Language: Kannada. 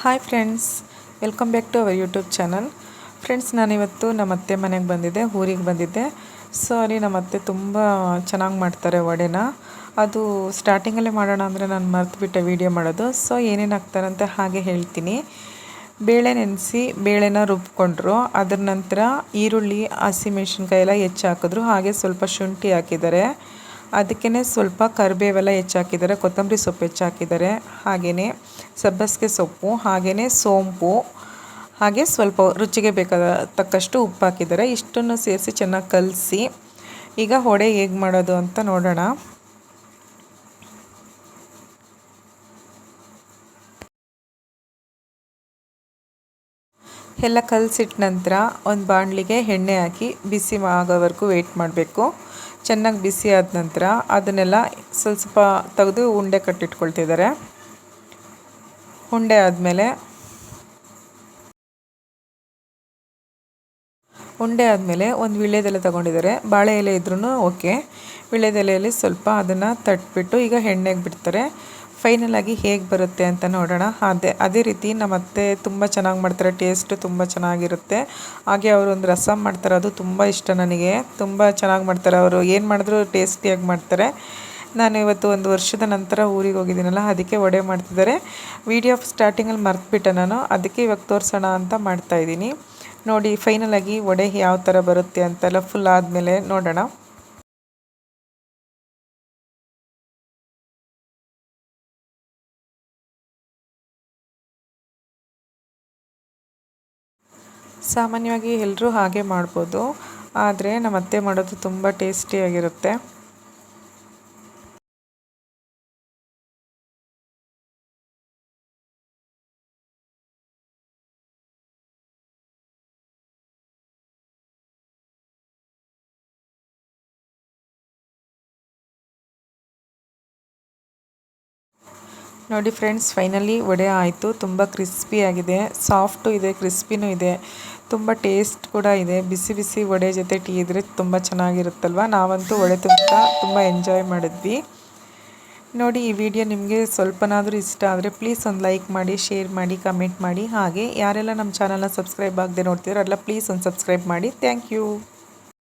Hi friends, welcome back to our YouTube channel. Friends, ನಾನಿವತ್ತು ನಮ್ಮ ಅತ್ತೆ ಮನೆಗೆ ಬಂದಿದ್ದೆ, ಊರಿಗೆ ಬಂದಿದ್ದೆ. ಸಾರಿ, ನಮ್ಮ ಅತ್ತೆ ತುಂಬ ಚೆನ್ನಾಗಿ ಮಾಡ್ತಾರೆ ವಡೆನ. ಅದು ಸ್ಟಾರ್ಟಿಂಗಲ್ಲೇ ಮಾಡೋಣ ಅಂದರೆ ನಾನು ಮರ್ತುಬಿಟ್ಟೆ ವೀಡಿಯೋ ಮಾಡೋದು. ಸೊ ಏನೇನು ಹಾಕ್ತಾರಂತೆ ಹಾಗೆ ಹೇಳ್ತೀನಿ. ಬೇಳೆ ನೆನೆಸಿ ಬೇಳೆನ ರುಬ್ಕೊಂಡ್ರು. ಅದರ ನಂತರ ಈರುಳ್ಳಿ, ಹಸಿಮೆಣ್ಸಿನ್ಕಾಯಿ ಎಲ್ಲ ಹೆಚ್ಚು ಹಾಕಿದ್ರು. ಹಾಗೆ ಸ್ವಲ್ಪ ಶುಂಠಿ ಹಾಕಿದ್ದಾರೆ. ಅದಕ್ಕೇ ಸ್ವಲ್ಪ ಕರಿಬೇವೆಲ್ಲ ಹೆಚ್ಚಾಕಿದ್ದಾರೆ, ಕೊತ್ತಂಬರಿ ಸೊಪ್ಪು ಹೆಚ್ಚಾಕಿದ್ದಾರೆ, ಹಾಗೆಯೇ ಸಬ್ಬಸಿಗೆ ಸೊಪ್ಪು, ಹಾಗೆಯೇ ಸೋಂಪು, ಹಾಗೆ ಸ್ವಲ್ಪ ರುಚಿಗೆ ಬೇಕಾದ ತಕ್ಕಷ್ಟು ಉಪ್ಪು ಹಾಕಿದ್ದಾರೆ. ಇಷ್ಟನ್ನು ಸೇರಿಸಿ ಚೆನ್ನಾಗಿ ಕಲಸಿ ಈಗ ವಡೆ ಹೇಗೆ ಮಾಡೋದು ಅಂತ ನೋಡೋಣ. ಎಲ್ಲ ಕಲಸಿಟ್ಟ ನಂತರ ಒಂದು ಬಾಣಲಿಗೆ ಎಣ್ಣೆ ಹಾಕಿ ಬಿಸಿ ಆಗೋವರೆಗೂ ವೆಯ್ಟ್ ಮಾಡಬೇಕು. ಚೆನ್ನಾಗಿ ಬಿಸಿ ಆದ ನಂತರ ಅದನ್ನೆಲ್ಲ ಸ್ವಲ್ಪ ತೆಗೆದು ಉಂಡೆ ಕಟ್ಟಿಟ್ಕೊಳ್ತಿದ್ದಾರೆ. ಉಂಡೆ ಆದಮೇಲೆ ಒಂದು ವೀಳ್ಯದೆಲೆ ತೊಗೊಂಡಿದ್ದಾರೆ. ಬಾಳೆ ಎಲೆ ಇದ್ರೂ ಓಕೆ. ವೀಳ್ಯದೆಲೆಯಲ್ಲಿ ಸ್ವಲ್ಪ ಅದನ್ನು ತಟ್ಬಿಟ್ಟು ಈಗ ಎಣ್ಣೆಗೆ ಬಿಡ್ತಾರೆ. ಫೈನಲಾಗಿ ಹೇಗೆ ಬರುತ್ತೆ ಅಂತ ನೋಡೋಣ. ಅದೇ ರೀತಿ ನಮ್ಮ ಅತ್ತೆ ತುಂಬ ಚೆನ್ನಾಗಿ ಮಾಡ್ತಾರೆ, ಟೇಸ್ಟು ತುಂಬ ಚೆನ್ನಾಗಿರುತ್ತೆ. ಹಾಗೆ ಅವರು ಒಂದು ರಸಮ್ ಮಾಡ್ತಾರೆ, ಅದು ತುಂಬ ಇಷ್ಟ ನನಗೆ. ತುಂಬ ಚೆನ್ನಾಗಿ ಮಾಡ್ತಾರೆ ಅವರು, ಏನು ಮಾಡಿದ್ರು ಟೇಸ್ಟಿಯಾಗಿ ಮಾಡ್ತಾರೆ. ನಾನು ಇವತ್ತು 1 ವರ್ಷದ ನಂತರ ಊರಿಗೆ ಹೋಗಿದ್ದೀನಲ್ಲ, ಅದಕ್ಕೆ ವಡೆ ಮಾಡ್ತಿದ್ದಾರೆ. ವಿಡಿಯೋ ಸ್ಟಾರ್ಟಿಂಗಲ್ಲಿ ಮರ್ತುಬಿಟ್ಟೆ ನಾನು, ಅದಕ್ಕೆ ಇವಾಗ ತೋರಿಸೋಣ ಅಂತ ಮಾಡ್ತಾಯಿದ್ದೀನಿ. ನೋಡಿ ಫೈನಲಾಗಿ ವಡೆ ಯಾವ ಥರ ಬರುತ್ತೆ ಅಂತೆಲ್ಲ ಫುಲ್ ಆದಮೇಲೆ ನೋಡೋಣ. ಸಾಮಾನ್ಯವಾಗಿ ಎಲ್ಲರೂ ಹಾಗೆ ಮಾಡ್ಬೋದು, ಆದರೆ ನಮ್ಮ ಅತ್ತೆ ಮಾಡೋದು ತುಂಬ ಟೇಸ್ಟಿಯಾಗಿರುತ್ತೆ. ನೋಡಿ ಫ್ರೆಂಡ್ಸ್, ಫೈನಲಿ ವಡೆ ಆಯಿತು. ತುಂಬ ಕ್ರಿಸ್ಪಿಯಾಗಿದೆ, ಸಾಫ್ಟು ಇದೆ, ಕ್ರಿಸ್ಪಿನೂ ಇದೆ, ತುಂಬ ಟೇಸ್ಟ್ ಕೂಡ ಇದೆ. ಬಿಸಿ ಬಿಸಿ ವಡೆ ಜೊತೆ ಟೀ ಇದ್ದರೆ ತುಂಬ ಚೆನ್ನಾಗಿರುತ್ತಲ್ವ. ನಾವಂತೂ ವಡೆ ತುಂಬ ಎಂಜಾಯ್ ಮಾಡಿದ್ವಿ. ನೋಡಿ, ಈ ವಿಡಿಯೋ ನಿಮಗೆ ಸ್ವಲ್ಪನಾದರೂ ಇಷ್ಟ ಆದರೆ ಪ್ಲೀಸ್ ಒಂದು ಲೈಕ್ ಮಾಡಿ, ಶೇರ್ ಮಾಡಿ, ಕಮೆಂಟ್ ಮಾಡಿ. ಹಾಗೆ ಯಾರೆಲ್ಲ ನಮ್ಮ ಚಾನಲ್ನ ಸಬ್ಸ್ಕ್ರೈಬ್ ಆಗದೆ ನೋಡ್ತೀರೋ ಎಲ್ಲ ಪ್ಲೀಸ್ ಒಂದು ಸಬ್ಸ್ಕ್ರೈಬ್ ಮಾಡಿ. Thank you.